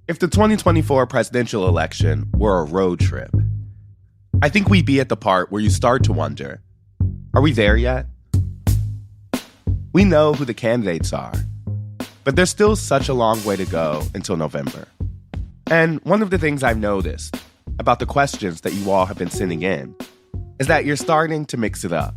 If the 2024 presidential election were a road trip, I think we'd be at the part where you start to wonder, are we there yet? We know who the candidates are, but there's still such a long way to go until November. And one of the things I've noticed about the questions that you all have been sending in is that you're starting to mix it up.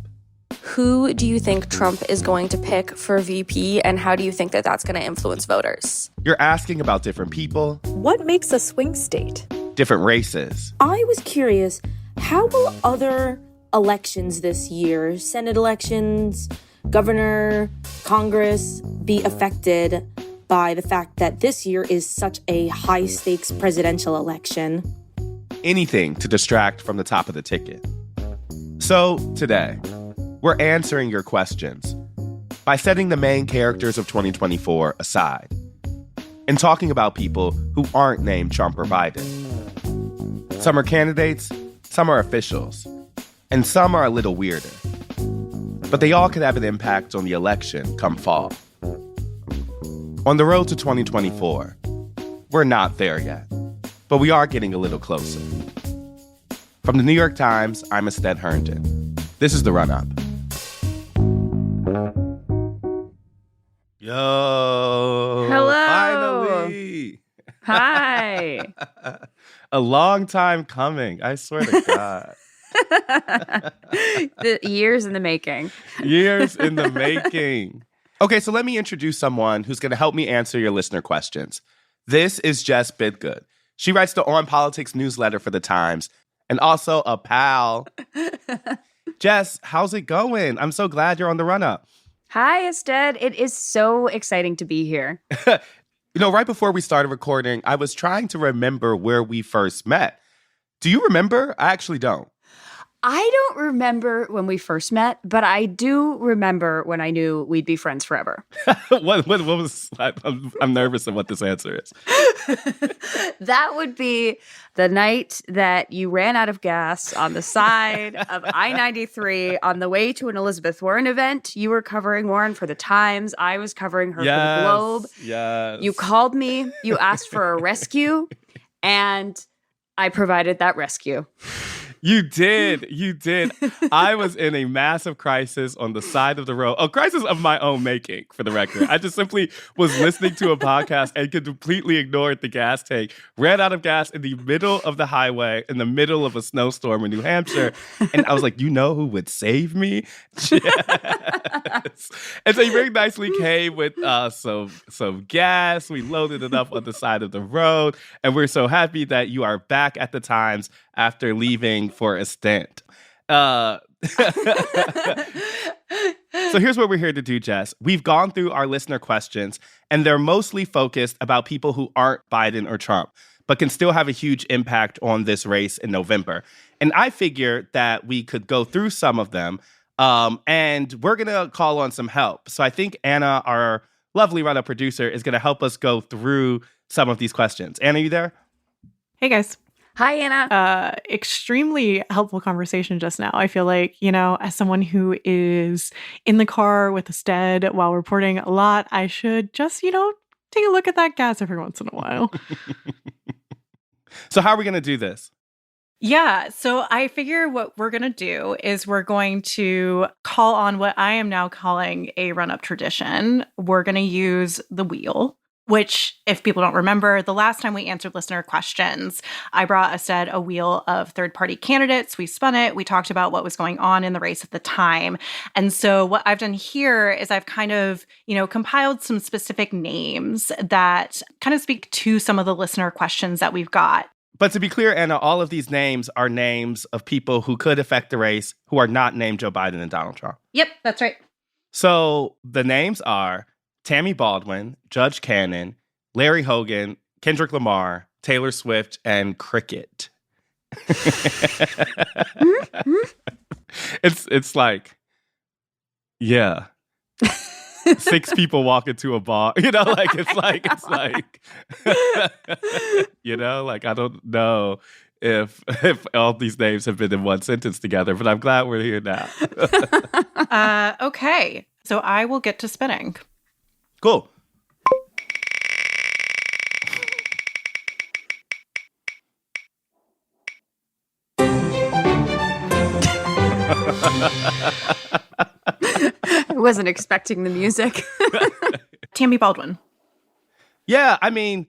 Who do you think Trump is going to pick for VP, and how do you think that that's going to influence voters? You're asking about different people. What makes a swing state? Different races. I was curious, how will other elections this year, Senate elections, governor, Congress, be affected by the fact that this year is such a high-stakes presidential election? Anything to distract from the top of the ticket. So, today, we're answering your questions by setting the main characters of 2024 aside and talking about people who aren't named Trump or Biden. Some are candidates, some are officials, and some are a little weirder. But they all could have an impact on the election come fall. On the road to 2024, we're not there yet, but we are getting a little closer. From the New York Times, I'm Ested Herndon. This is The Run-Up. Yo. Hello. Finally. Hi. A long time coming, I swear to God. The years in the making. Years in the making. Okay, so let me introduce someone who's going to help me answer your listener questions. This is Jess Bidgood. She writes the On Politics newsletter for The Times and also a pal. Jess, how's it going? I'm so glad you're on The Run-Up. Hi, Ested. It is so exciting to be here. Right before we started recording, I was trying to remember where we first met. Do you remember? I actually don't. I don't remember when we first met, but I do remember when I knew we'd be friends forever. What was... I'm nervous of what this answer is. That would be the night that you ran out of gas on the side of I-93 on the way to an Elizabeth Warren event. You were covering Warren for The Times. I was covering her for The Globe. Yes. You called me. You asked for a rescue, and I provided that rescue. You did. I was in a massive crisis on the side of the road. A crisis of my own making, for the record. I just simply was listening to a podcast and completely ignored the gas tank. Ran out of gas in the middle of the highway, in the middle of a snowstorm in New Hampshire. And I was like, you know who would save me? Yes. And so you very nicely came with some gas. We loaded it up on the side of the road. And we're so happy that you are back at The Times after leaving for a stint. So here's what we're here to do, Jess. We've gone through our listener questions, and they're mostly focused about people who aren't Biden or Trump, but can still have a huge impact on this race in November. And I figured that we could go through some of them, and we're going to call on some help. So I think Anna, our lovely Run-Up producer, is going to help us go through some of these questions. Anna, you there? Hey, guys. Hi, Anna. Extremely helpful conversation just now. I feel like, as someone who is in the car with Ested while reporting a lot, I should just, take a look at that gas every once in a while. So how are we going to do this? Yeah, so I figure what we're going to do is we're going to call on what I am now calling a run-up tradition. We're going to use the wheel, which, if people don't remember, the last time we answered listener questions, I brought Ested a wheel of third-party candidates. We spun it. We talked about what was going on in the race at the time. And so what I've done here is I've kind of, compiled some specific names that kind of speak to some of the listener questions that we've got. But to be clear, Anna, all of these names are names of people who could affect the race who are not named Joe Biden and Donald Trump. Yep, that's right. So the names are Tammy Baldwin, Judge Cannon, Larry Hogan, Kendrick Lamar, Taylor Swift, and Cricket. It's like, yeah. 6 people walk into a bar, I don't know if all these names have been in one sentence together, but I'm glad we're here now. Okay, so I will get to spinning. Cool. I wasn't expecting the music. Tammy Baldwin. Yeah, I mean,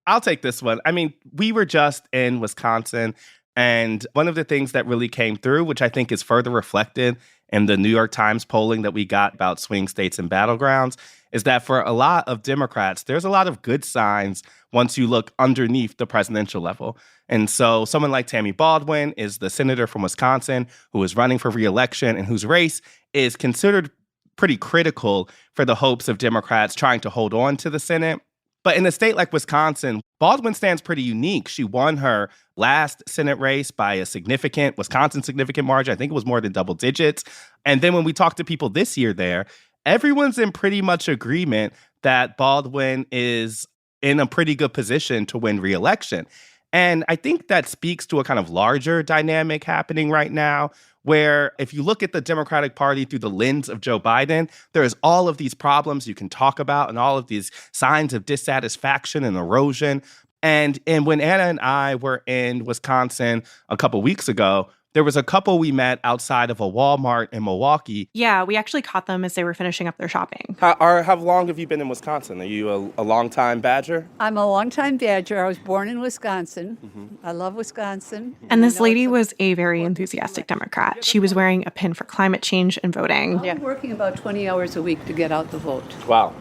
I'll take this one. I mean, we were just in Wisconsin, and one of the things that really came through, which I think is further reflected in the New York Times polling that we got about swing states and battlegrounds, is that for a lot of Democrats, there's a lot of good signs once you look underneath the presidential level. And so someone like Tammy Baldwin is the senator from Wisconsin who is running for re-election and whose race is considered pretty critical for the hopes of Democrats trying to hold on to the Senate. But in a state like Wisconsin, Baldwin stands pretty unique. She won her last Senate race by a significant margin. I think it was more than double digits. And then when we talk to people this year there, everyone's in pretty much agreement that Baldwin is in a pretty good position to win re-election. And I think that speaks to a kind of larger dynamic happening right now, where if you look at the Democratic Party through the lens of Joe Biden, there's all of these problems you can talk about and all of these signs of dissatisfaction and erosion. And when Anna and I were in Wisconsin a couple weeks ago, there was a couple we met outside of a Walmart in Milwaukee. Yeah, we actually caught them as they were finishing up their shopping. How long have you been in Wisconsin? Are you a longtime Badger? I'm a longtime Badger. I was born in Wisconsin. I love Wisconsin. And this lady was a very enthusiastic Democrat. She was wearing a pin for climate change and voting. I'm working about 20 hours a week to get out the vote. Wow.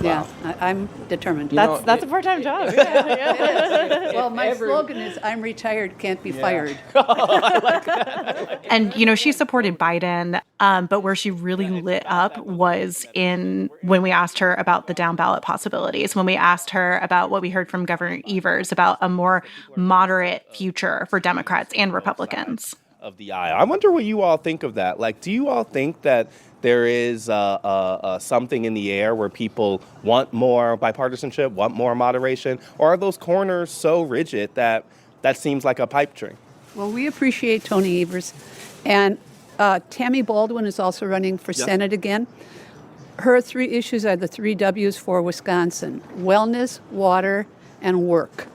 Yeah, I'm determined. That's a part-time job. Well, my slogan is, I'm retired, can't be fired. And, she supported Biden, but where she really lit up was when we asked her about the down-ballot possibilities, when we asked her about what we heard from Governor Evers about a more moderate future for Democrats and Republicans. Of the aisle. I wonder what you all think of that. Like, do you all think that there is something in the air where people want more bipartisanship, want more moderation, or are those corners so rigid that seems like a pipe dream? Well, we appreciate Tony Evers. And Tammy Baldwin is also running for Senate again. Her three issues are the three W's for Wisconsin: wellness, water, and work.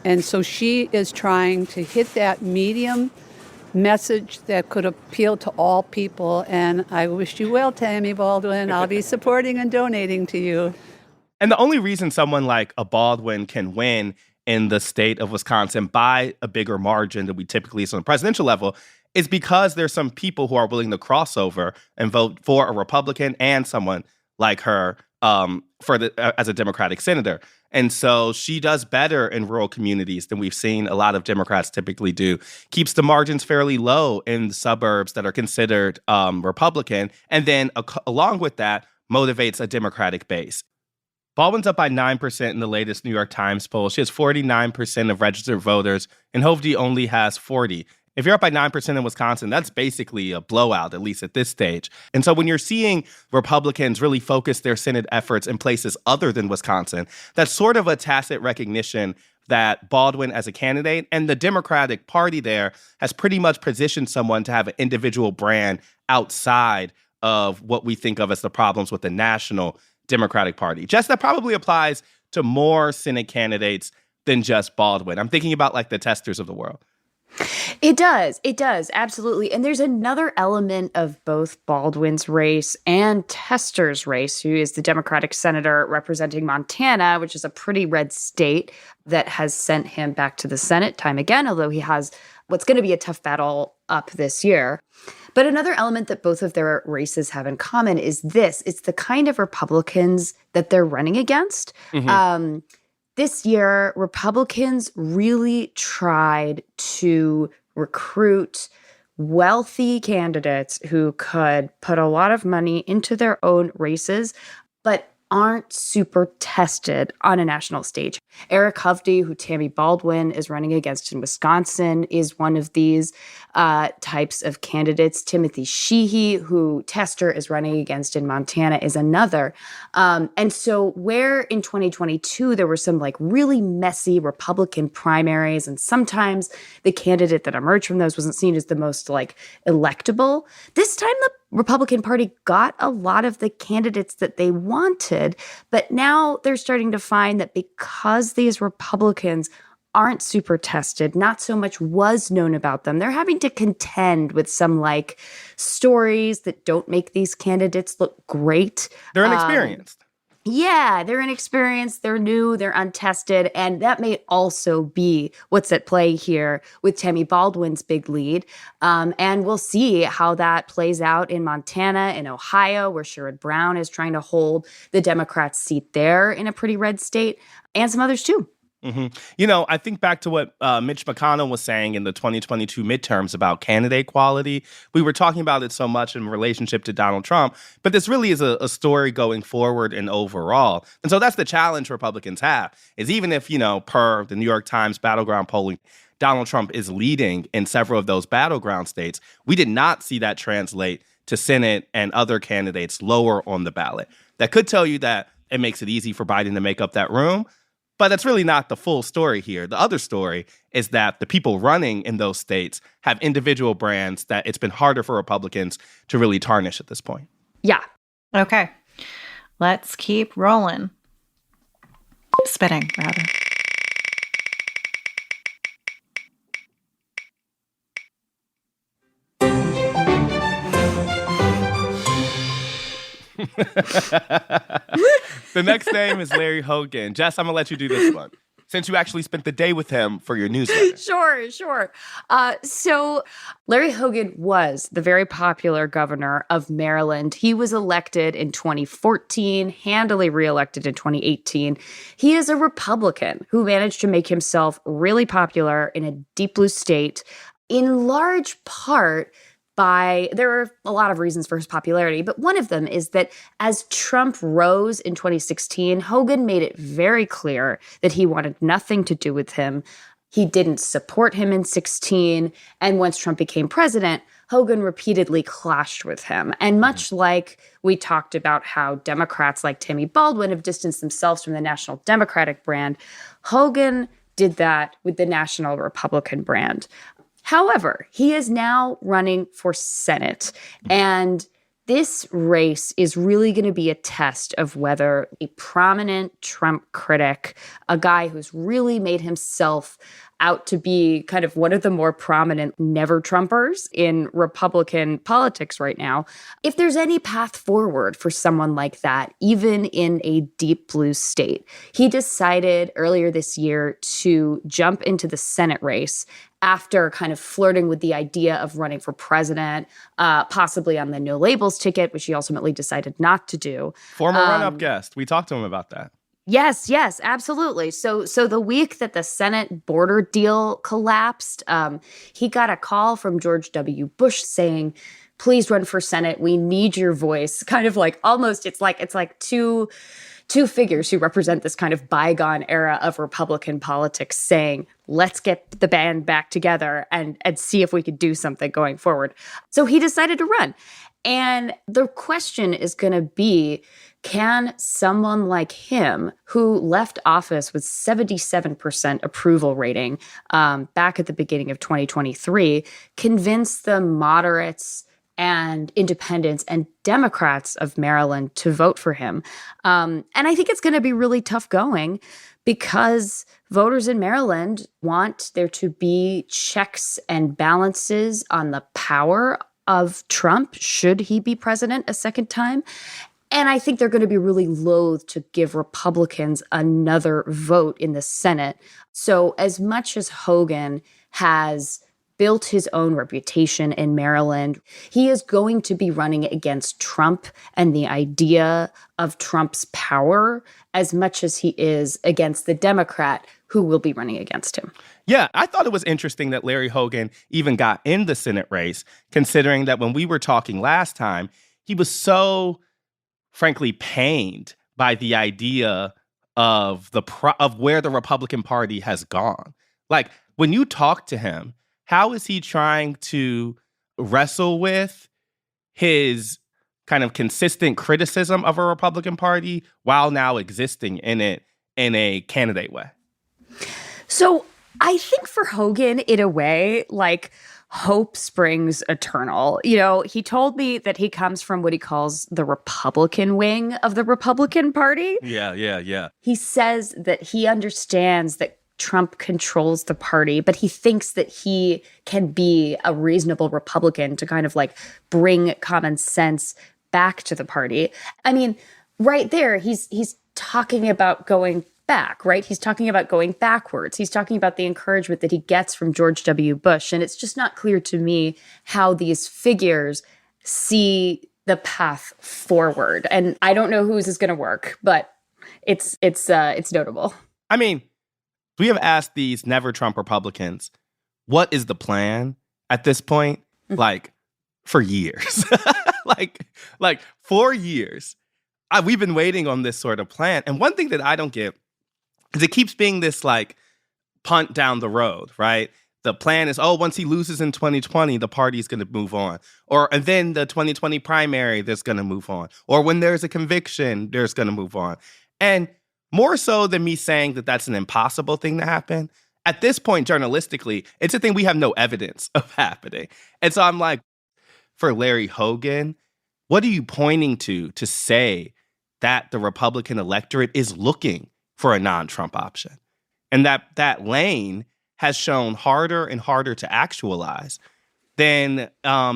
And so she is trying to hit that medium message that could appeal to all people. And I wish you well, Tammy Baldwin. I'll be supporting and donating to you. And the only reason someone like a Baldwin can win in the state of Wisconsin by a bigger margin than we typically see on the presidential level is because there's some people who are willing to cross over and vote for a Republican and someone like her as a Democratic senator. And so she does better in rural communities than we've seen a lot of Democrats typically do. Keeps the margins fairly low in the suburbs that are considered Republican. And then along with that, motivates a Democratic base. Baldwin's up by 9% in the latest New York Times poll. She has 49% of registered voters, and Hovde only has 40%. If you're up by 9% in Wisconsin, that's basically a blowout, at least at this stage. And so when you're seeing Republicans really focus their Senate efforts in places other than Wisconsin, that's sort of a tacit recognition that Baldwin as a candidate and the Democratic Party there has pretty much positioned someone to have an individual brand outside of what we think of as the problems with the national Democratic Party. Jess, that probably applies to more Senate candidates than just Baldwin. I'm thinking about like the Testers of the world. It does, absolutely. And there's another element of both Baldwin's race and Tester's race, who is the Democratic senator representing Montana, which is a pretty red state that has sent him back to the Senate time again, although he has what's going to be a tough battle up this year. But another element that both of their races have in common is this. It's the kind of Republicans that they're running against. Mm-hmm. This year, Republicans really tried to recruit wealthy candidates who could put a lot of money into their own races, but aren't super tested on a national stage. Eric Hovde, who Tammy Baldwin is running against in Wisconsin, is one of these types of candidates. Timothy Sheehy, who Tester is running against in Montana, is another. And so where in 2022 there were some like really messy Republican primaries, and sometimes the candidate that emerged from those wasn't seen as the most like electable, this time the Republican Party got a lot of the candidates that they wanted, but now they're starting to find that because these Republicans aren't super tested. Not so much was known about them. They're having to contend with some like stories that don't make these candidates look great. They're inexperienced. Yeah, they're inexperienced, they're new, they're untested, and that may also be what's at play here with Tammy Baldwin's big lead. And we'll see how that plays out in Montana and Ohio, where Sherrod Brown is trying to hold the Democrats' seat there in a pretty red state, and some others too. Mm-hmm. You know, I think back to what Mitch McConnell was saying in the 2022 midterms about candidate quality. We were talking about it so much in relationship to Donald Trump, but this really is a story going forward and overall. And so that's the challenge Republicans have, is even if, you know, per the New York Times battleground polling, Donald Trump is leading in several of those battleground states, we did not see that translate to Senate and other candidates lower on the ballot. That could tell you that it makes it easy for Biden to make up that room. But that's really not the full story here. The other story is that the people running in those states have individual brands that it's been harder for Republicans to really tarnish at this point. Yeah. Okay. Let's keep rolling. Spitting, rather. The next name is Larry Hogan. Jess, I'm going to let you do this one, since you actually spent the day with him for your newsletter. Sure. So Larry Hogan was the very popular governor of Maryland. He was elected in 2014, handily reelected in 2018. He is a Republican who managed to make himself really popular in a deep blue state, in large part there are a lot of reasons for his popularity, but one of them is that as Trump rose in 2016, Hogan made it very clear that he wanted nothing to do with him. He didn't support him in 16, and once Trump became president, Hogan repeatedly clashed with him. And much like we talked about how Democrats like Tammy Baldwin have distanced themselves from the National Democratic brand, Hogan did that with the National Republican brand. However, he is now running for Senate, and this race is really going to be a test of whether a prominent Trump critic, a guy who's really made himself out to be kind of one of the more prominent never-Trumpers in Republican politics right now, if there's any path forward for someone like that, even in a deep blue state. He decided earlier this year to jump into the Senate race after kind of flirting with the idea of running for president, possibly on the no labels ticket, which he ultimately decided not to do. Former run-up guest. We talked to him about that. Yes, absolutely. So the week that the Senate border deal collapsed, he got a call from George W. Bush saying, please run for Senate. We need your voice. Kind of like almost, it's like two figures who represent this kind of bygone era of Republican politics saying, let's get the band back together and see if we could do something going forward. So he decided to run. And the question is going to be, can someone like him, who left office with 77% approval rating back at the beginning of 2023, convince the moderates and independents and Democrats of Maryland to vote for him? And I think it's going to be really tough going because voters in Maryland want there to be checks and balances on the power of Trump should he be president a second time. And I think they're going to be really loath to give Republicans another vote in the Senate. So as much as Hogan has built his own reputation in Maryland, he is going to be running against Trump and the idea of Trump's power as much as he is against the Democrat who will be running against him. Yeah, I thought it was interesting that Larry Hogan even got in the Senate race, considering that when we were talking last time, he was so, frankly, pained by the idea of of where the Republican Party has gone. Like, when you talk to him, how is he trying to wrestle with his kind of consistent criticism of a Republican Party while now existing in it in a candidate way? So I think for Hogan, in a way, like, hope springs eternal. You know, he told me that he comes from what he calls the Republican wing of the Republican Party. Yeah. He says that he understands that Trump controls the party, but he thinks that he can be a reasonable Republican to kind of like bring common sense back to the party. I mean, right there, he's talking about going back, right? He's talking about going backwards. He's talking about the encouragement that he gets from George W. Bush. And it's just not clear to me how these figures see the path forward. And I don't know whose is going to work, but it's notable. I mean, we have asked these never Trump Republicans, what is the plan at this point? Like, for years. like 4 years. We've been waiting on this sort of plan. And one thing that I don't get is it keeps being this like punt down the road, right? The plan is, once he loses in 2020, the party's going to move on. And then the 2020 primary, there's going to move on. Or when there's a conviction, there's going to move on. And more so than me saying that that's an impossible thing to happen, at this point, journalistically, it's a thing we have no evidence of happening. And so I'm like, for Larry Hogan, what are you pointing to say that the Republican electorate is looking for a non-Trump option? And that lane has shown harder and harder to actualize than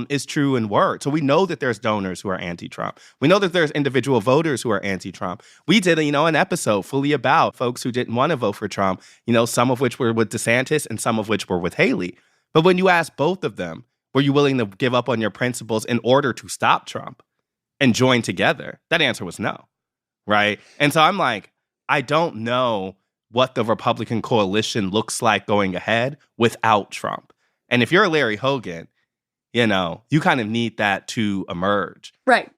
is true in word. So we know that there's donors who are anti-Trump. We know that there's individual voters who are anti-Trump. We did, an episode fully about folks who didn't want to vote for Trump, some of which were with DeSantis and some of which were with Haley. But when you ask both of them, were you willing to give up on your principles in order to stop Trump and join together? That answer was no, right? And so I'm like, I don't know what the Republican coalition looks like going ahead without Trump. And if you're a Larry Hogan, you kind of need that to emerge. Right.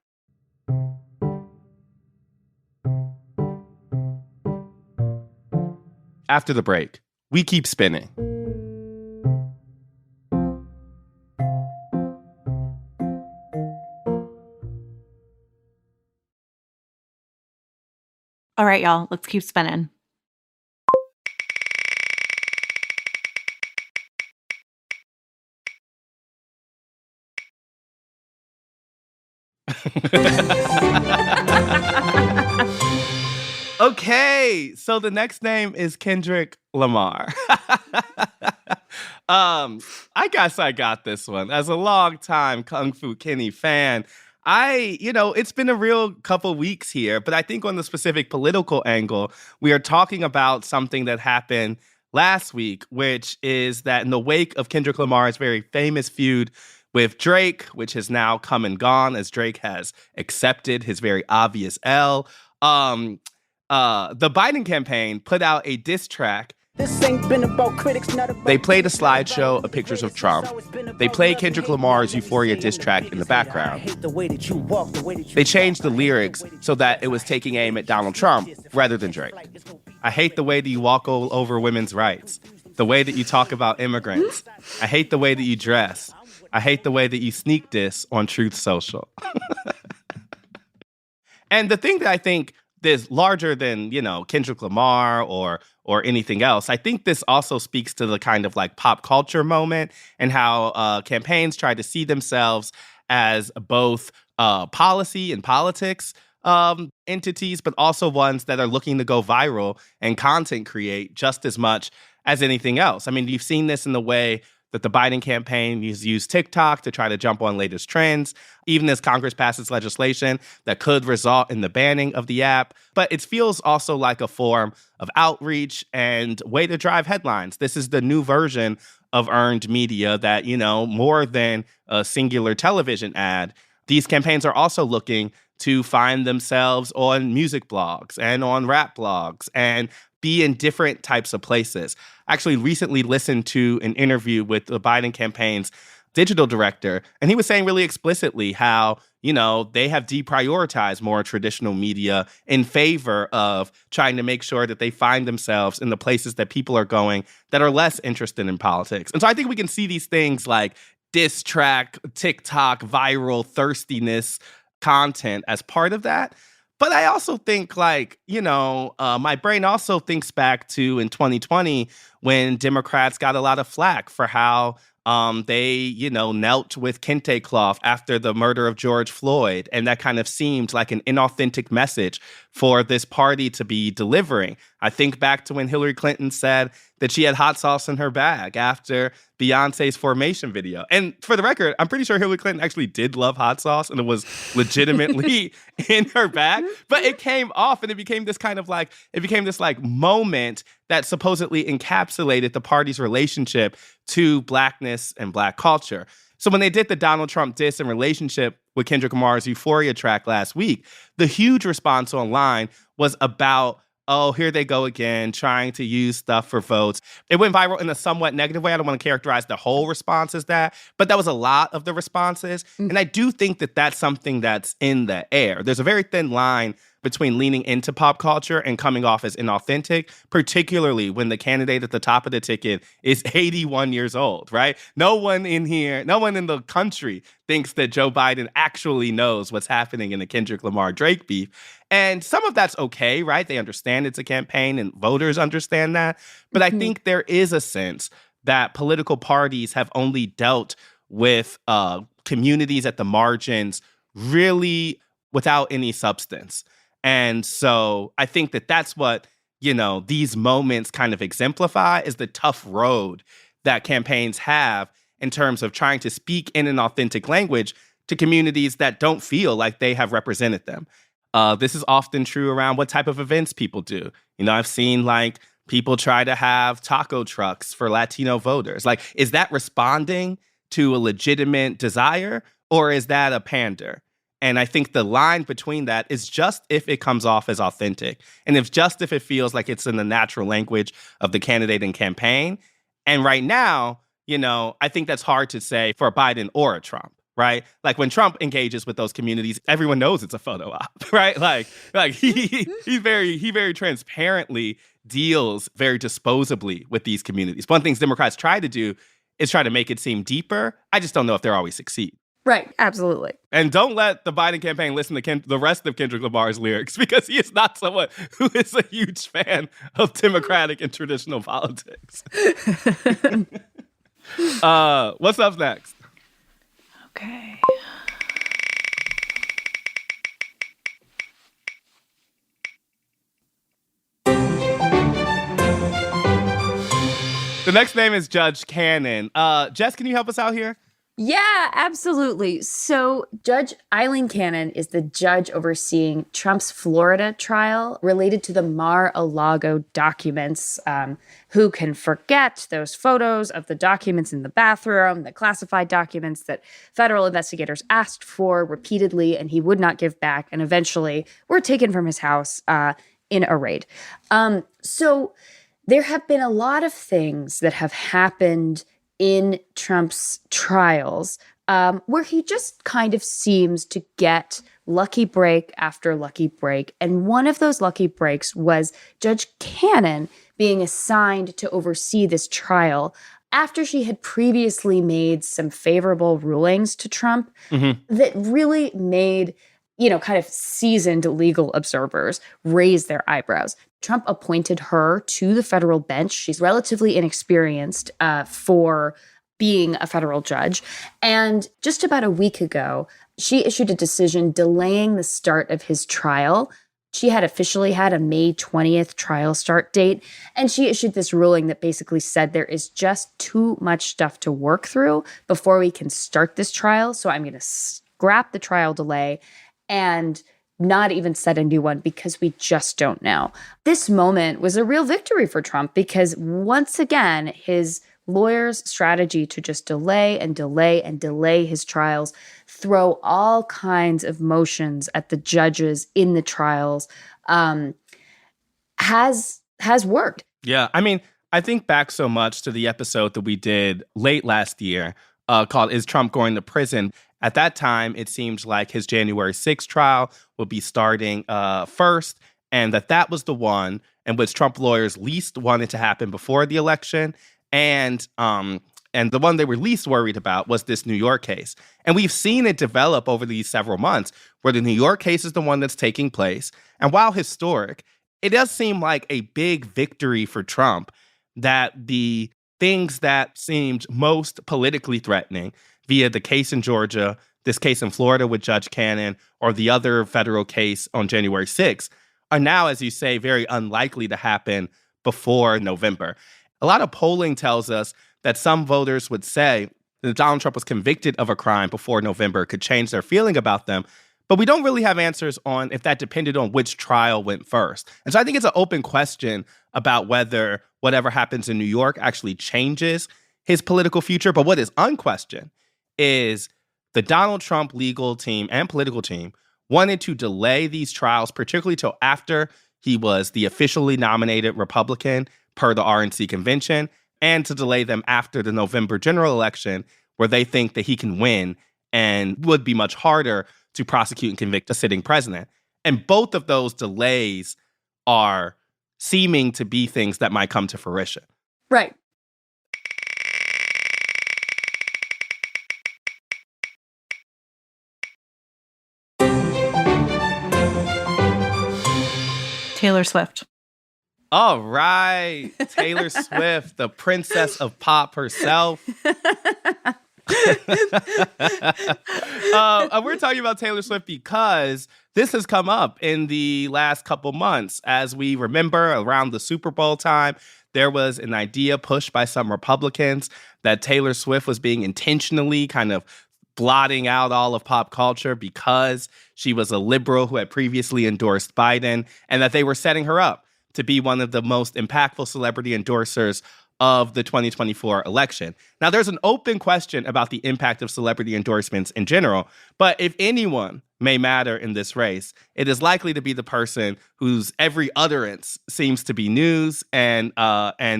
After the break, we keep spinning. All right, y'all, let's keep spinning. Okay, so the next name is Kendrick Lamar. I guess I got this one. As a longtime Kung Fu Kenny fan, it's been a real couple weeks here, but I think on the specific political angle, we are talking about something that happened last week, which is that in the wake of Kendrick Lamar's very famous feud with Drake, which has now come and gone as Drake has accepted his very obvious L, the Biden campaign put out a diss track. This ain't been about critics, not about. They played a slideshow of pictures of Trump. They played Kendrick Lamar's Euphoria diss track in the background. They changed the lyrics so that it was taking aim at Donald Trump rather than Drake. I hate the way that you walk all over women's rights, the way that you talk about immigrants. I hate the way that you dress. I hate the way that you sneak diss on Truth Social. And the thing that I think is larger than, Kendrick Lamar or anything else, I think this also speaks to the kind of like pop culture moment and how campaigns try to see themselves as both policy and politics entities, but also ones that are looking to go viral and content create just as much as anything else. I mean, you've seen this in the way that the Biden campaign has used TikTok to try to jump on latest trends, even as Congress passes legislation that could result in the banning of the app. But it feels also like a form of outreach and way to drive headlines. This is the new version of earned media that, more than a singular television ad, these campaigns are also looking to find themselves on music blogs and on rap blogs and be in different types of places. I actually recently listened to an interview with the Biden campaign's digital director, and he was saying really explicitly how, they have deprioritized more traditional media in favor of trying to make sure that they find themselves in the places that people are going that are less interested in politics. And so I think we can see these things like diss track, TikTok, viral thirstiness content as part of that. But I also think my brain also thinks back to in 2020 when Democrats got a lot of flack for how they, knelt with kente cloth after the murder of George Floyd. And that kind of seemed like an inauthentic message for this party to be delivering. I think back to when Hillary Clinton said that she had hot sauce in her bag after Beyonce's Formation video. And for the record, I'm pretty sure Hillary Clinton actually did love hot sauce and it was legitimately in her bag. But it came off and it became this moment that supposedly encapsulated the party's relationship to Blackness and Black culture. So when they did the Donald Trump diss in relationship with Kendrick Lamar's Euphoria track last week, the huge response online was about, oh, here they go again, trying to use stuff for votes. It went viral in a somewhat negative way. I don't want to characterize the whole response as that, but that was a lot of the responses. And I do think that that's something that's in the air. There's a very thin line between leaning into pop culture and coming off as inauthentic, particularly when the candidate at the top of the ticket is 81 years old, right? No one in the country thinks that Joe Biden actually knows what's happening in the Kendrick Lamar-Drake beef. And some of that's okay, right? They understand it's a campaign and voters understand that. But I think there is a sense that political parties have only dealt with communities at the margins really without any substance. And so I think that that's what, these moments kind of exemplify is the tough road that campaigns have in terms of trying to speak in an authentic language to communities that don't feel like they have represented them. This is often true around what type of events people do. I've seen people try to have taco trucks for Latino voters. Is that responding to a legitimate desire or is that a pander? And I think the line between that is just if it comes off as authentic and if it feels like it's in the natural language of the candidate and campaign. And right now, I think that's hard to say for a Biden or a Trump, right? When Trump engages with those communities, everyone knows it's a photo op, right? He very transparently deals very disposably with these communities. One of the things Democrats try to do is try to make it seem deeper. I just don't know if they'll always succeed. Right, absolutely. And don't let the Biden campaign listen to the rest of Kendrick Lamar's lyrics because he is not someone who is a huge fan of democratic and traditional politics. What's up next? Okay. The next name is Judge Cannon. Jess, can you help us out here? Yeah, absolutely. So Judge Eileen Cannon is the judge overseeing Trump's Florida trial related to the Mar-a-Lago documents. Who can forget those photos of the documents in the bathroom, the classified documents that federal investigators asked for repeatedly and he would not give back and eventually were taken from his house in a raid. So there have been a lot of things that have happened in Trump's trials, where he just kind of seems to get lucky break after lucky break. And one of those lucky breaks was Judge Cannon being assigned to oversee this trial after she had previously made some favorable rulings to Trump that really made, kind of seasoned legal observers raise their eyebrows. Trump appointed her to the federal bench. She's relatively inexperienced for being a federal judge. And just about a week ago, she issued a decision delaying the start of his trial. She had officially had a May 20th trial start date. And she issued this ruling that basically said there is just too much stuff to work through before we can start this trial. So I'm going to scrap the trial delay and not even set a new one because we just don't know. This moment was a real victory for Trump because once again, his lawyers' strategy to just delay and delay and delay his trials, throw all kinds of motions at the judges in the trials, has worked. Yeah, I think back so much to the episode that we did late last year called Is Trump Going to Prison? At that time, it seemed like his January 6th trial would be starting first, and that was the one in which Trump lawyers least wanted to happen before the election. And the one they were least worried about was this New York case. And we've seen it develop over these several months where the New York case is the one that's taking place. And while historic, it does seem like a big victory for Trump that the things that seemed most politically threatening via the case in Georgia, this case in Florida with Judge Cannon, or the other federal case on January 6th, are now, as you say, very unlikely to happen before November. A lot of polling tells us that some voters would say that if Donald Trump was convicted of a crime before November, it could change their feeling about them. But we don't really have answers on if that depended on which trial went first. And so I think it's an open question about whether whatever happens in New York actually changes his political future. But what is unquestioned is the Donald Trump legal team and political team wanted to delay these trials, particularly till after he was the officially nominated Republican per the RNC convention, and to delay them after the November general election, where they think that he can win and would be much harder to prosecute and convict a sitting president. And both of those delays are seeming to be things that might come to fruition. Right. Taylor Swift. All right. Taylor Swift, the princess of pop herself. We're talking about Taylor Swift because this has come up in the last couple months. As we remember, around the Super Bowl time, there was an idea pushed by some Republicans that Taylor Swift was being intentionally kind of blotting out all of pop culture because she was a liberal who had previously endorsed Biden, and that they were setting her up to be one of the most impactful celebrity endorsers of the 2024 election. Now, there's an open question about the impact of celebrity endorsements in general, but if anyone may matter in this race, it is likely to be the person whose every utterance seems to be news and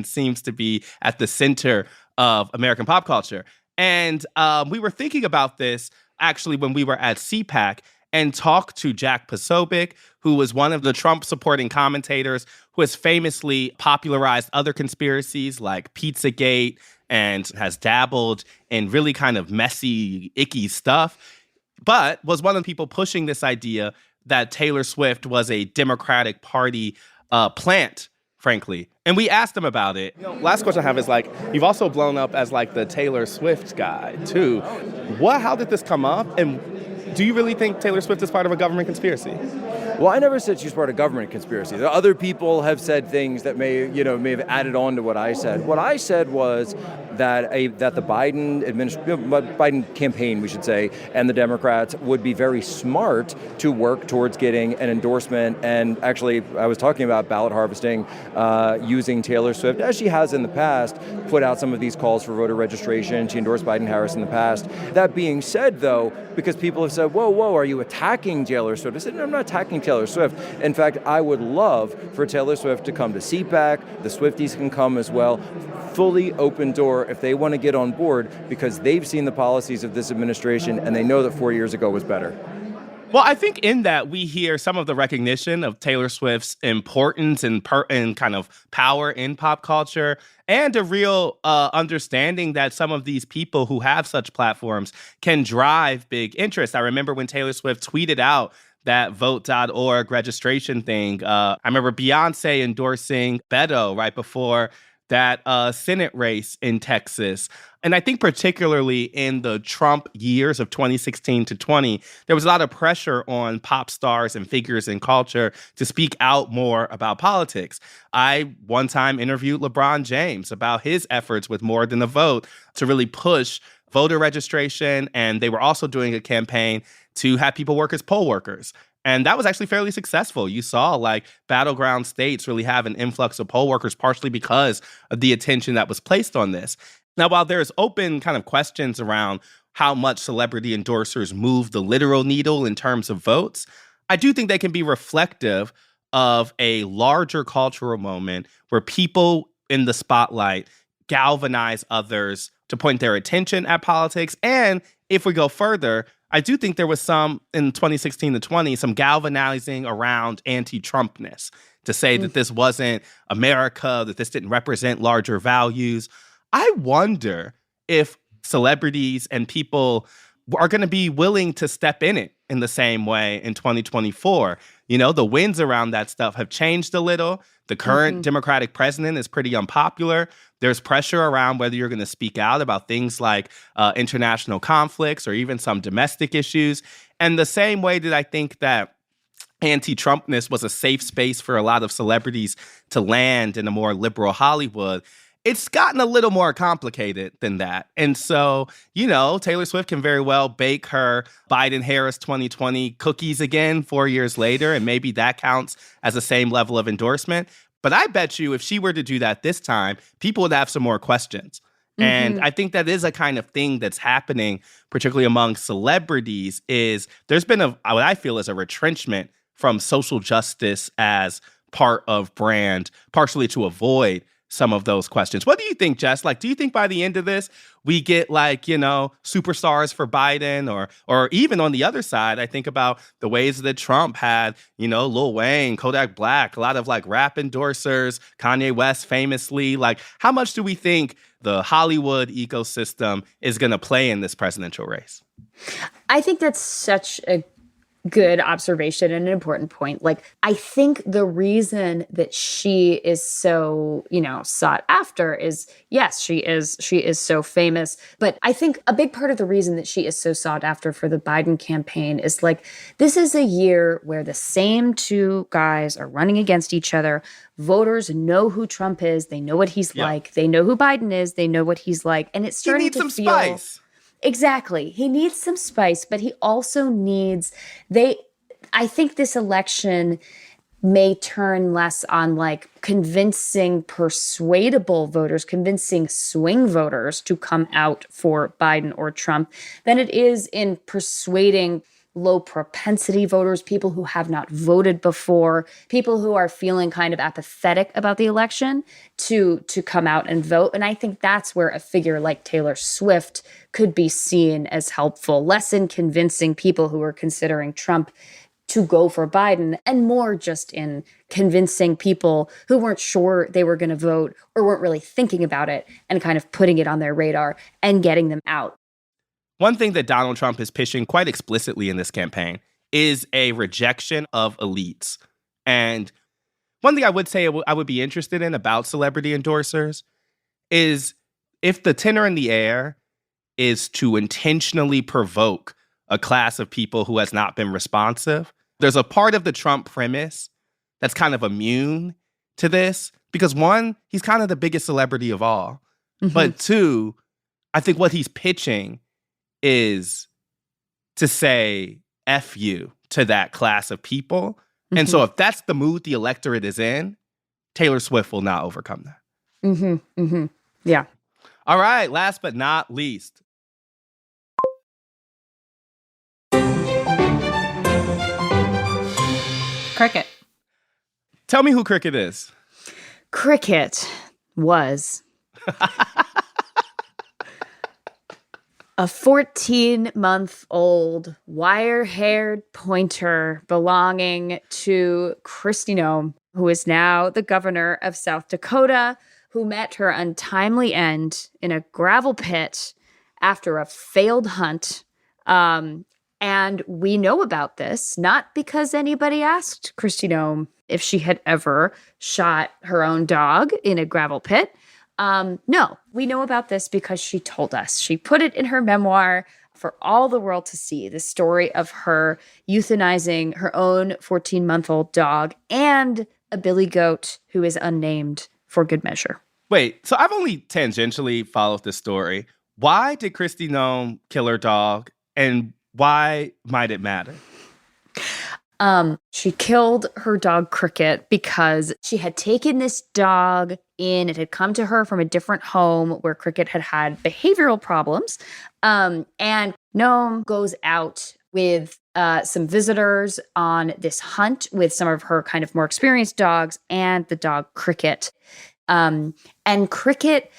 seems to be at the center of American pop culture. And we were thinking about this actually when we were at CPAC and talked to Jack Posobiec, who was one of the Trump-supporting commentators who has famously popularized other conspiracies like Pizzagate and has dabbled in really kind of messy, icky stuff, but was one of the people pushing this idea that Taylor Swift was a Democratic Party plant, frankly. And we asked him about it. Last question I have is you've also blown up as the Taylor Swift guy too. How did this come up? And do you really think Taylor Swift is part of a government conspiracy? Well, I never said she's part of government conspiracy. Other people have said things that may have added on to what I said. What I said was that the Biden campaign, we should say, and the Democrats would be very smart to work towards getting an endorsement. And actually, I was talking about ballot harvesting using Taylor Swift, as she has in the past, put out some of these calls for voter registration. She endorsed Biden-Harris in the past. That being said, though, because people have said, whoa, are you attacking Taylor Swift? I said, no, I'm not attacking Taylor Swift. In fact, I would love for Taylor Swift to come to CPAC. The Swifties can come as well. Fully open door if they want to get on board, because they've seen the policies of this administration and they know that 4 years ago was better. Well, I think in that we hear some of the recognition of Taylor Swift's importance and kind of power in pop culture, and a real understanding that some of these people who have such platforms can drive big interest. I remember when Taylor Swift tweeted out that vote.org registration thing. I remember Beyonce endorsing Beto right before that Senate race in Texas. And I think particularly in the Trump years of 2016 to 20, there was a lot of pressure on pop stars and figures in culture to speak out more about politics. I one time interviewed LeBron James about his efforts with More Than a Vote to really push voter registration. And they were also doing a campaign to have people work as poll workers. And that was actually fairly successful. You saw battleground states really have an influx of poll workers, partially because of the attention that was placed on this. Now, while there's open kind of questions around how much celebrity endorsers move the literal needle in terms of votes, I do think they can be reflective of a larger cultural moment where people in the spotlight galvanize others to point their attention at politics. And if we go further, I do think there was some in 2016 to 20, some galvanizing around anti-Trumpness to say that this wasn't America, that this didn't represent larger values. I wonder if celebrities and people are going to be willing to step in the same way in 2024. The winds around that stuff have changed a little. The current Democratic president is pretty unpopular. There's pressure around whether you're going to speak out about things like international conflicts or even some domestic issues. And the same way that I think that anti-Trumpness was a safe space for a lot of celebrities to land in a more liberal Hollywood, it's gotten a little more complicated than that. And so, Taylor Swift can very well bake her Biden-Harris 2020 cookies again 4 years later, and maybe that counts as the same level of endorsement. But I bet you if she were to do that this time, people would have some more questions. And I think that is a kind of thing that's happening, particularly among celebrities, is there's been what I feel is a retrenchment from social justice as part of brand, partially to avoid some of those questions. What do you think, Jess? Like, do you think by the end of this, we get superstars for Biden or even on the other side, I think about the ways that Trump had, Lil Wayne, Kodak Black, a lot of rap endorsers, Kanye West famously. Like, how much do we think the Hollywood ecosystem is going to play in this presidential race? I think that's such a good observation and an important point. I think the reason that she is so, sought after is, yes, she is so famous. But I think a big part of the reason that she is so sought after for the Biden campaign is this is a year where the same two guys are running against each other. Voters know who Trump is. They know what he's like. They know who Biden is. They know what he's like. And it's starting to feel... He needs some spice. Exactly. He needs some spice, but he also needs, I think this election may turn less on convincing persuadable voters, convincing swing voters to come out for Biden or Trump than it is in persuading low propensity voters, people who have not voted before, people who are feeling kind of apathetic about the election to come out and vote. And I think that's where a figure like Taylor Swift could be seen as helpful, less in convincing people who are considering Trump to go for Biden and more just in convincing people who weren't sure they were going to vote or weren't really thinking about it and kind of putting it on their radar and getting them out. One thing that Donald Trump is pitching quite explicitly in this campaign is a rejection of elites. And one thing I would say I would be interested in about celebrity endorsers is if the tenor in the air is to intentionally provoke a class of people who has not been responsive, there's a part of the Trump premise that's kind of immune to this because one, he's kind of the biggest celebrity of all. But two, I think what he's pitching is to say F you to that class of people. And so if that's the mood the electorate is in, Taylor Swift will not overcome that. Yeah. All right, last but not least. Cricket. Tell me who Cricket is. Cricket was a 14-month-old wire-haired pointer belonging to Kristi Noem, who is now the governor of South Dakota, who met her untimely end in a gravel pit after a failed hunt. And we know about this, not because anybody asked Kristi Noem if she had ever shot her own dog in a gravel pit. No, we know about this because she told us. She put it in her memoir for all the world to see, the story of her euthanizing her own 14-month-old dog and a billy goat who is unnamed for good measure. Wait, so I've only tangentially followed this story. Why did Kristi Noem kill her dog, and why might it matter? She killed her dog Cricket because she had taken this dog in. It had come to her from a different home where Cricket had had behavioral problems. And Noem goes out with some visitors on this hunt with some of her kind of more experienced dogs and the dog Cricket. And Cricket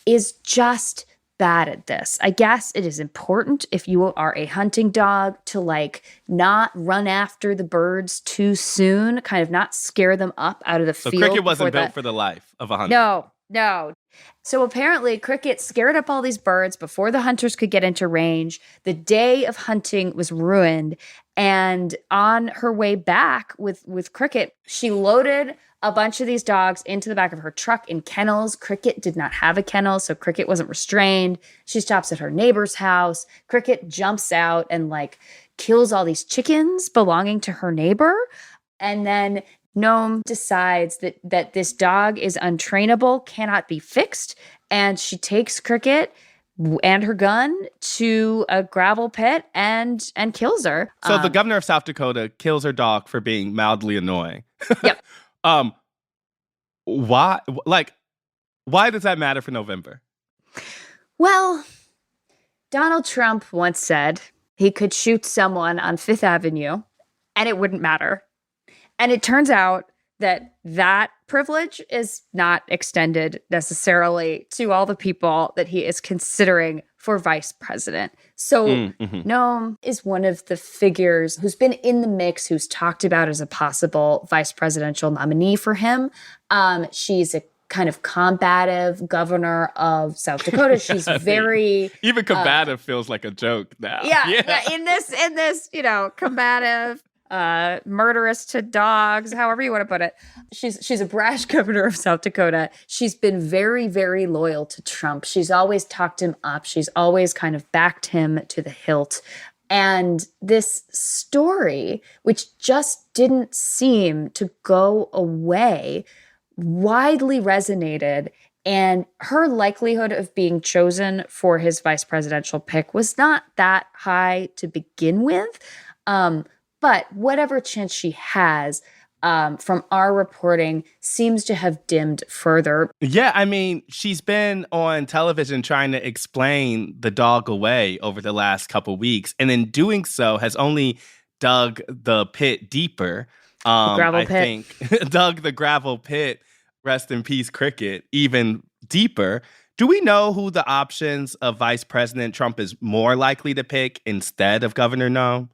is just bad at this. I guess it is important if you are a hunting dog to not run after the birds too soon, kind of not scare them up out of the field. So Cricket wasn't built for the life of a hunter. No. So apparently Cricket scared up all these birds before the hunters could get into range. The day of hunting was ruined. And on her way back with Cricket, she loaded a bunch of these dogs into the back of her truck in kennels. Cricket did not have a kennel, so Cricket wasn't restrained. She stops at her neighbor's house. Cricket jumps out and kills all these chickens belonging to her neighbor. And then Noam decides that this dog is untrainable, cannot be fixed, and she takes Cricket and her gun to a gravel pit and kills her. So the governor of South Dakota kills her dog for being mildly annoying. Yep. Why? Why does that matter for November? Well, Donald Trump once said he could shoot someone on Fifth Avenue and it wouldn't matter. And it turns out that privilege is not extended necessarily to all the people that he is considering for vice president. So Noam is one of the figures who's been in the mix, who's talked about as a possible vice presidential nominee for him. She's a kind of combative governor of South Dakota. She's very even combative feels like a joke now. Yeah. In this, combative, murderous to dogs, however you want to put it. She's a brash governor of South Dakota. She's been very, very loyal to Trump. She's always talked him up. She's always kind of backed him to the hilt. And this story, which just didn't seem to go away, widely resonated, and her likelihood of being chosen for his vice presidential pick was not that high to begin with. But whatever chance she has, from our reporting, seems to have dimmed further. Yeah, I mean, she's been on television trying to explain the dog away over the last couple weeks, and in doing so has only dug the pit deeper. Gravel pit. I think dug the gravel pit, rest in peace, Cricket, even deeper. Do we know who the options of Vice President Trump is more likely to pick instead of Governor Noem?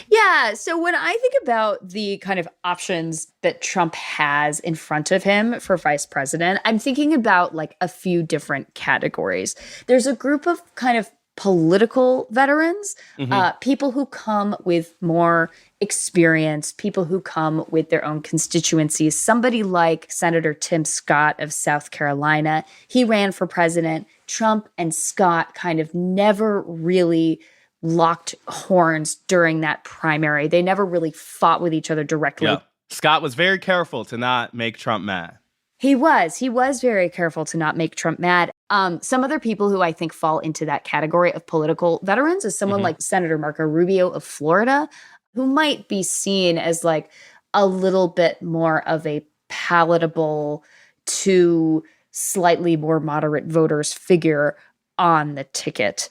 Yeah. So when I think about the kind of options that Trump has in front of him for vice president, I'm thinking about like a few different categories. There's a group of kind of political veterans, people who come with more experience, people who come with their own constituencies. Somebody like Senator Tim Scott of South Carolina. He ran for president. Trump and Scott kind of never really locked horns during that primary. They never really fought with each other directly. Yeah. Scott was very careful to not make Trump mad. He was very careful to not make Trump mad. Some other people who I think fall into that category of political veterans is someone like Senator Marco Rubio of Florida, who might be seen as like a little bit more of a palatable to slightly more moderate voters figure on the ticket.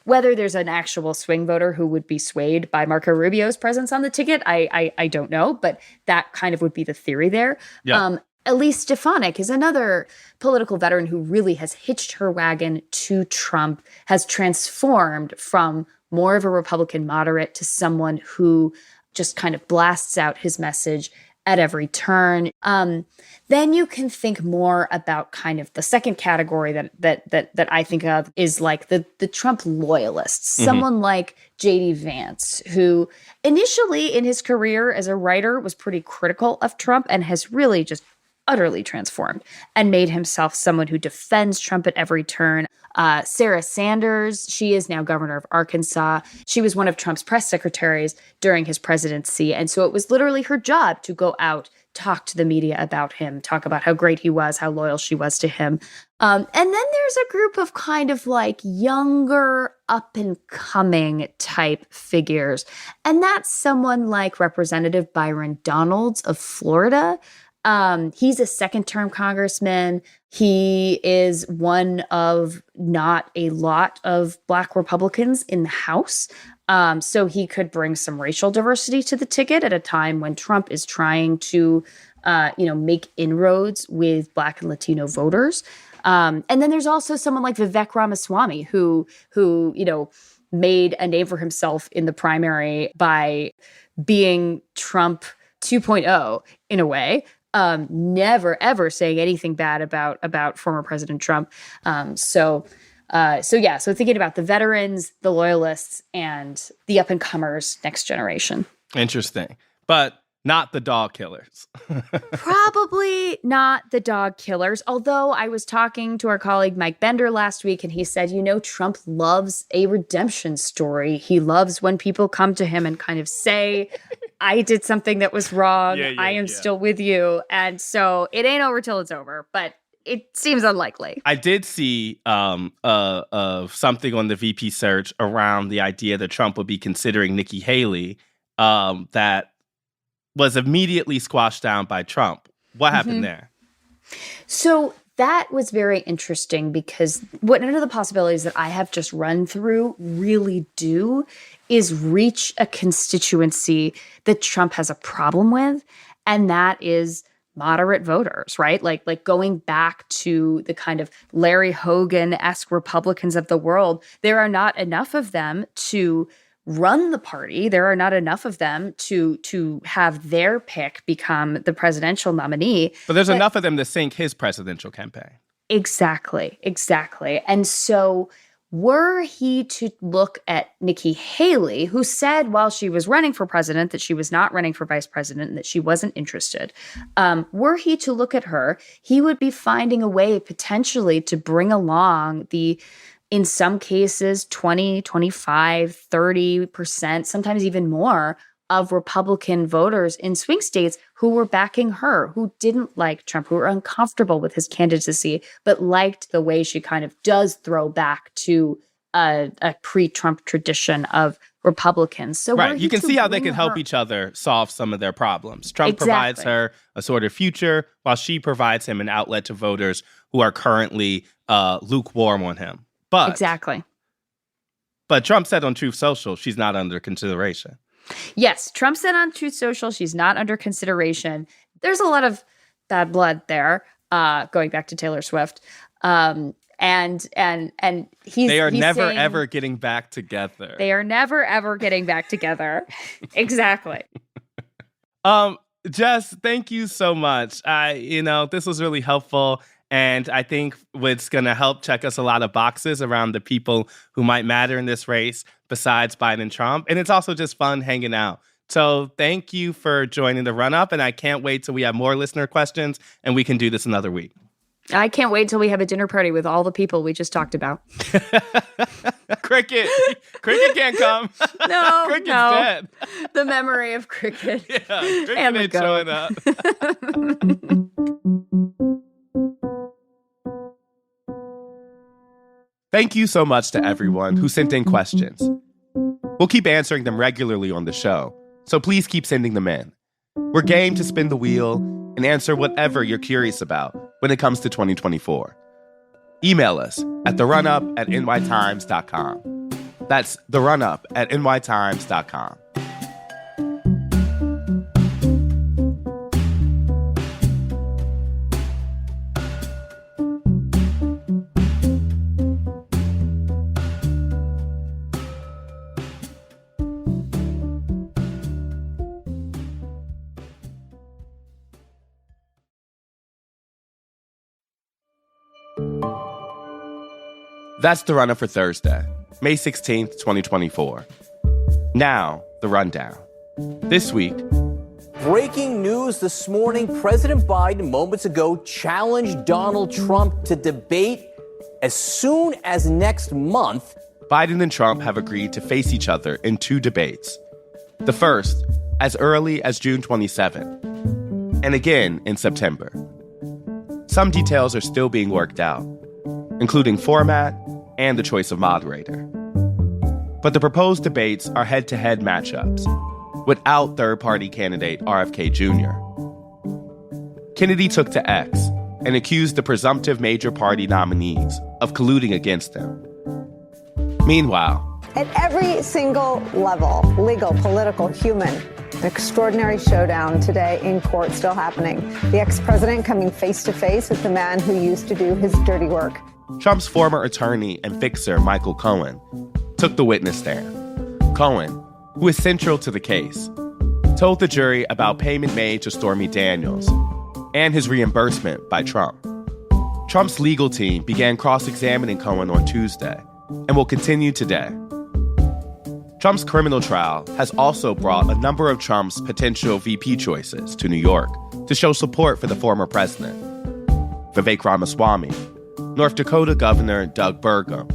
Whether there's an actual swing voter who would be swayed by Marco Rubio's presence on the ticket, I don't know, but that kind of would be the theory there. Yeah. Elise Stefanik is another political veteran who really has hitched her wagon to Trump, has transformed from more of a Republican moderate to someone who just kind of blasts out his message at every turn. Then you can think more about kind of the second category that I think of is like the Trump loyalists. Someone like J.D. Vance, who initially in his career as a writer was pretty critical of Trump and has really just utterly transformed and made himself someone who defends Trump at every turn. Sarah Sanders, she is now governor of Arkansas. She was one of Trump's press secretaries during his presidency. And so it was literally her job to go out, talk to the media about him, talk about how great he was, how loyal she was to him. And then there's a group of kind of like younger, up and coming type figures. And that's someone like Representative Byron Donalds of Florida. He's a second-term congressman. He is one of not a lot of Black Republicans in the House. So he could bring some racial diversity to the ticket at a time when Trump is trying to, make inroads with Black and Latino voters. And then there's also someone like Vivek Ramaswamy, who made a name for himself in the primary by being Trump 2.0 in a way. Never ever saying anything bad about former President Trump. So thinking about the veterans, the loyalists, and the up and comers, next generation. Interesting, but not the dog killers. Probably not the dog killers. Although I was talking to our colleague Mike Bender last week, and he said, Trump loves a redemption story. He loves when people come to him and kind of say, I did something that was wrong. Yeah, I am still with you. And so it ain't over till it's over, but it seems unlikely. I did see something on the VP search around the idea that Trump would be considering Nikki Haley that was immediately squashed down by Trump. What happened there? So that was very interesting because one of the possibilities that I have just run through really do is reach a constituency that Trump has a problem with, and that is moderate voters, right? Like going back to the kind of Larry Hogan-esque Republicans of the world, there are not enough of them to run the party. There are not enough of them to have their pick become the presidential nominee. But there's enough of them to sink his presidential campaign. Exactly. And so were he to look at Nikki Haley, who said while she was running for president that she was not running for vice president and that she wasn't interested, were he to look at her, he would be finding a way potentially to bring along the, in some cases, 20, 25, 30%, sometimes even more of Republican voters in swing states who were backing her, who didn't like Trump, who were uncomfortable with his candidacy, but liked the way she kind of does throw back to a pre-Trump tradition of Republicans. So right, you can see how they can help each other solve some of their problems. Trump provides her a sort of future, while she provides him an outlet to voters who are currently lukewarm on him. But Trump said on Truth Social, she's not under consideration. Yes, Trump said on Truth Social she's not under consideration. There's a lot of bad blood there, going back to Taylor Swift. And he's never saying, ever getting back together. They are never ever getting back together. Exactly. Jess, thank you so much. This was really helpful. And I think what's going to help check us a lot of boxes around the people who might matter in this race besides Biden and Trump. And it's also just fun hanging out. So thank you for joining the run-up. And I can't wait till we have more listener questions and we can do this another week. I can't wait till we have a dinner party with all the people we just talked about. Cricket can't come. No, Cricket's dead. The memory of Cricket. Yeah, Cricket ain't showing up. Thank you so much to everyone who sent in questions. We'll keep answering them regularly on the show, so please keep sending them in. We're game to spin the wheel and answer whatever you're curious about when it comes to 2024. Email us at therunup@nytimes.com. That's therunup@nytimes.com. That's the run-up for Thursday, May 16th, 2024. Now, the rundown. This week, breaking news this morning. President Biden, moments ago, challenged Donald Trump to debate as soon as next month. Biden and Trump have agreed to face each other in 2 debates. The first, as early as June 27, and again in September. Some details are still being worked out, including format and the choice of moderator. But the proposed debates are head-to-head matchups without third-party candidate RFK Jr. Kennedy took to X and accused the presumptive major party nominees of colluding against him. Meanwhile, at every single level, legal, political, human, an extraordinary showdown today in court still happening. The ex-president coming face-to-face with the man who used to do his dirty work. Trump's former attorney and fixer, Michael Cohen, took the witness stand. Cohen, who is central to the case, told the jury about payment made to Stormy Daniels and his reimbursement by Trump. Trump's legal team began cross-examining Cohen on Tuesday and will continue today. Trump's criminal trial has also brought a number of Trump's potential VP choices to New York to show support for the former president. Vivek Ramaswamy, North Dakota Governor Doug Burgum,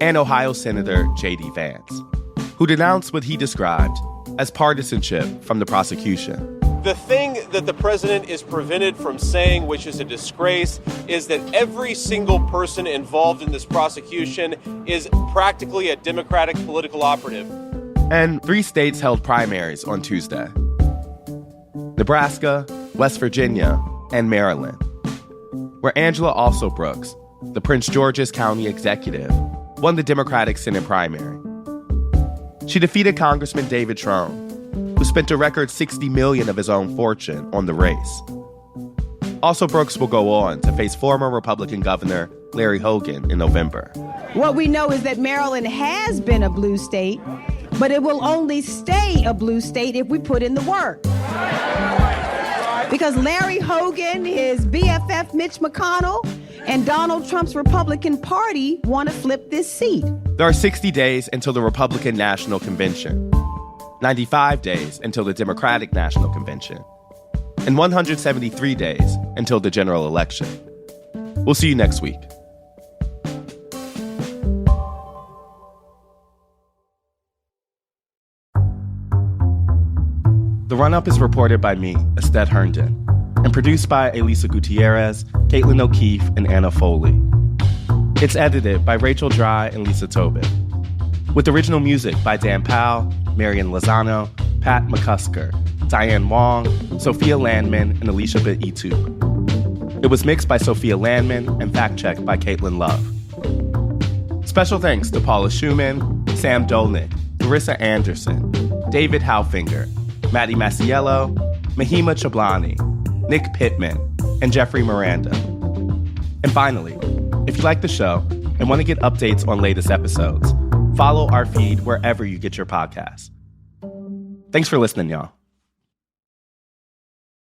and Ohio Senator J.D. Vance, who denounced what he described as partisanship from the prosecution. The thing that the president is prevented from saying, which is a disgrace, is that every single person involved in this prosecution is practically a Democratic political operative. And 3 states held primaries on Tuesday: Nebraska, West Virginia, and Maryland, where Angela Alsobrooks, the Prince George's County executive, won the Democratic Senate primary. She defeated Congressman David Trone, who spent a record $60 million of his own fortune on the race. Alsobrooks will go on to face former Republican Governor Larry Hogan in November. What we know is that Maryland has been a blue state, but it will only stay a blue state if we put in the work. Because Larry Hogan, his BFF Mitch McConnell, and Donald Trump's Republican Party want to flip this seat. There are 60 days until the Republican National Convention, 95 days until the Democratic National Convention, and 173 days until the general election. We'll see you next week. The Run-Up is reported by me, Estet Herndon, and produced by Elisa Gutierrez, Caitlin O'Keefe, and Anna Foley. It's edited by Rachel Dry and Lisa Tobin, with original music by Dan Powell, Marian Lozano, Pat McCusker, Diane Wong, Sophia Landman, and Alicia Be'itu. It was mixed by Sophia Landman and fact-checked by Caitlin Love. Special thanks to Paula Schumann, Sam Dolnick, Larissa Anderson, David Haufinger, Maddie Masiello, Mahima Chablani, Nick Pittman, and Jeffrey Miranda. And finally, if you like the show and want to get updates on latest episodes, follow our feed wherever you get your podcasts. Thanks for listening, y'all.